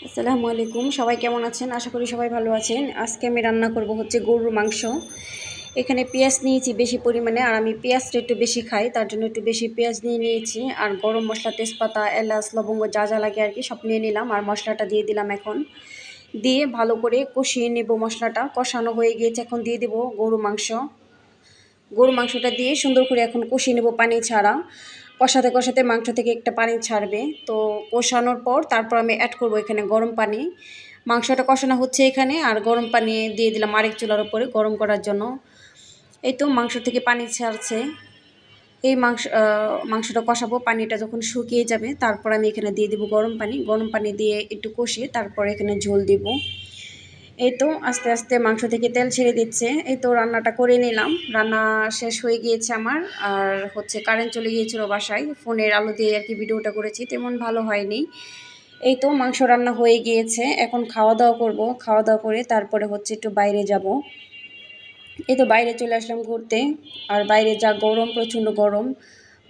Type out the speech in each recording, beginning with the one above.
আসসালামু আলাইকুম, সবাই কেমন আছেন? আশা করি সবাই ভালো আছেন। আজকে আমি রান্না করব হচ্ছে গরুর মাংস। এখানে পেঁয়াজ নিয়েছি বেশি পরিমাণে, আর আমি পেঁয়াজটা একটু বেশি খাই, তার জন্য একটু বেশি পেঁয়াজ নিয়ে নিয়েছি। আর গরম মশলা, তেজপাতা, এলাচ, লবঙ্গ যা যা লাগে আর কি সব নিয়ে নিলাম, আর মশলাটা দিয়ে দিলাম। এখন দিয়ে ভালো করে কষিয়ে নেব। মশলাটা কষানো হয়ে গিয়েছে, এখন দিয়ে দেব গরু মাংসটা দিয়ে সুন্দর করে এখন কষিয়ে নেব পানি ছাড়া। কষাতে কষাতে মাংস থেকে একটা পানি ছাড়বে, তো কষানোর পর তারপর আমি অ্যাড করব এখানে গরম পানি। মাংসটা কষানো হচ্ছে এখানে, আর গরম পানি দিয়ে দিলাম আরেক চুলার উপরে গরম করার জন্য। এই তো মাংস থেকে পানি ছাড়ছে। এই মাংসটা কষাবো, পানিটা যখন শুকিয়ে যাবে তারপর আমি এখানে দিয়ে দেবো গরম পানি দিয়ে একটু কষিয়ে তারপর এখানে ঝোল দিব। এই তো আস্তে আস্তে মাংস থেকে তেল ছেড়ে দিচ্ছে। এই তো রান্নাটা করে নিলাম, রান্না শেষ হয়ে গিয়েছে আমার। আর হচ্ছে কারেন্ট চলে গিয়েছিল বাসায়, ফোনের আলো দিয়ে আর কি ভিডিওটা করেছি, তেমন ভালো হয়নি। এই তো মাংস রান্না হয়ে গিয়েছে, এখন খাওয়া দাওয়া করব। খাওয়া দাওয়া করে তারপরে হচ্ছে একটু বাইরে যাব। এই তো বাইরে চলে আসলাম ঘুরতে। আর বাইরে যা গরম, প্রচণ্ড গরম,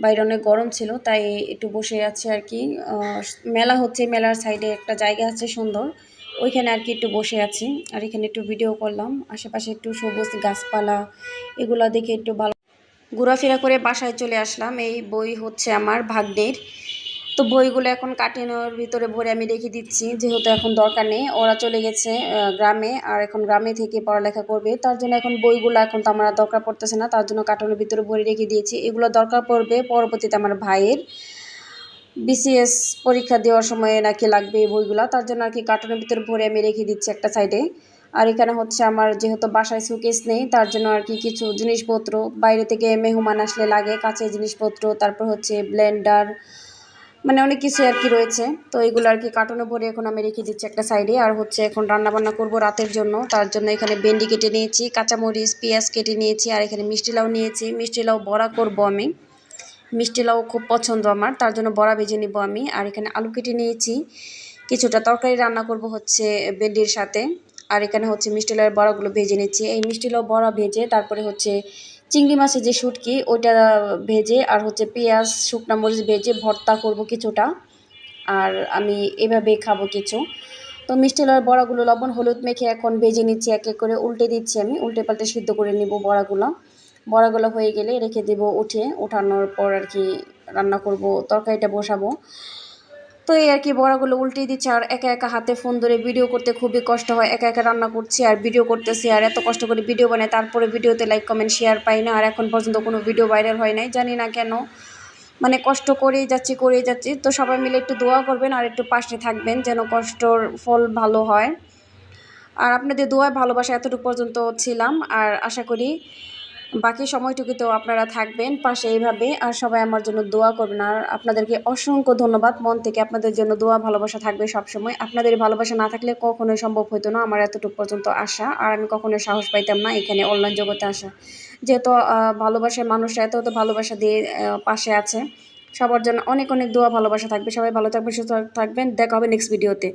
বাইরে অনেক গরম ছিল, তাই একটু বসে আছে আর কি। মেলা হচ্ছে, মেলার সাইডে একটা জায়গা আছে সুন্দর, ওইখানে আর কি একটু বসে আছি। আর এখানে একটু ভিডিও করলাম, আশেপাশে একটু সবুজ গাছপালা এগুলো দেখে একটু ভালো ঘোরাফেরা করে বাসায় চলে আসলাম। এই বই হচ্ছে আমার ভাগ্নের, তো বইগুলো এখন কার্টুনের ভিতরে ভরে আমি রেখে দিচ্ছি, যেহেতু এখন দরকার নেই, ওরা চলে গেছে গ্রামে, আর এখন গ্রামে থেকে পড়ালেখা করবে, তার জন্য এখন বইগুলো এখন তো আমার দরকার পড়তেছে না, তার জন্য কার্টুনের ভিতরে ভরে রেখে দিয়েছি। এগুলো দরকার পড়বে পরবর্তীতে আমার ভাইয়ের বিসিএস পরীক্ষা দেওয়ার সময় নাকি লাগবে এই বইগুলো, তার জন্য আর কি কার্টুনের ভিতরে ভরে আমি রেখে দিচ্ছি একটা সাইডে। আর এখানে হচ্ছে আমার যেহেতু বাসায় শোকেস নেই, তার জন্য আর কি কিছু জিনিসপত্র বাইরে থেকে মেহমান আসলে লাগে, কাছের জিনিসপত্র, তারপর হচ্ছে ব্লেন্ডার, মানে অনেক কিছু আর কি রয়েছে। তো এগুলো আর কি কার্টুনে ভরে এখন আমি রেখে দিচ্ছি একটা সাইডে। আর হচ্ছে এখন রান্নাবান্না করব রাতের জন্য, তার জন্য এখানে ভেন্ডি কেটে নিয়েছি, কাঁচামরিচ, পেঁয়াজ কেটে নিয়েছি, আর এখানে মিষ্টি লাউ নিয়েছি। মিষ্টি লাউ বড়া করব আমি, মিষ্টি লাউ খুব পছন্দ আমার, তার জন্য বড়া ভেজে নিব আমি। আর এখানে আলু কেটে নিয়েছি, কিছুটা তরকারি রান্না করব হচ্ছে ভেন্ডির সাথে। আর এখানে হচ্ছে মিষ্টি লাউয়ের বড়াগুলো ভেজে নিচ্ছি। এই মিষ্টি লাউ বড়া ভেজে তারপরে হচ্ছে চিংড়ি মাছের যে শুটকি ওইটা ভেজে, আর হচ্ছে পেঁয়াজ, শুকনা মরিচ ভেজে ভর্তা করব কিছুটা। আর আমি এভাবেই খাবো কিছু। তো মিষ্টি লাউয়ের বড়াগুলো লবণ হলুদ মেখে এখন ভেজে নিচ্ছি, এক এক করে উল্টে দিচ্ছি, আমি উল্টে পাল্টে সিদ্ধ করে নিব বড়াগুলো হয়ে গেলে রেখে দেব, ওঠানোর পর আর কি রান্না করব, তরকারিটা বসাবো। তো এই আর কি বড়াগুলো উল্টিয়ে দিচ্ছি, আর একা একা হাতে ফোন ধরে ভিডিও করতে খুবই কষ্ট হয়, একা একা রান্না করছি আর ভিডিও করতেছি, আর এত কষ্ট করে ভিডিও বানাই, তারপরে ভিডিওতে লাইক কমেন্ট শেয়ার পাই না, আর এখন পর্যন্ত কোনো ভিডিও ভাইরাল হয় নাই, জানি না কেন। মানে কষ্ট করেই যাচ্ছি। তো সবাই মিলে একটু দোয়া করবেন আর একটু পাশে থাকবেন, যেন কষ্টর ফল ভালো হয়। আর আপনাদের দোয়ায় ভালোবাসা এতটুকু পর্যন্ত ছিলাম, আর আশা করি বাকি সময়টুকুতেও আপনারা থাকবেন পাশে এইভাবে, আর সবাই আমার জন্য দোয়া করবেন। আর আপনাদেরকে অসংখ্য ধন্যবাদ, মন থেকে আপনাদের জন্য দোয়া ভালোবাসা থাকবে সবসময়। আপনাদের ভালোবাসা না থাকলে কখনোই সম্ভব হতো না আমার এতটুকু পর্যন্ত আসা, আর আমি কখনোই সাহস পাইতাম না এখানে অনলাইন জগতে আসা। যেহেতু ভালোবাসার মানুষরা এত ভালোবাসা দিয়ে পাশে আছে, সবার জন্য অনেক অনেক দোয়া ভালোবাসা থাকবে। সবাই ভালো থাকবেন, সুস্থ থাকবেন, দেখা হবে নেক্সট ভিডিওতে।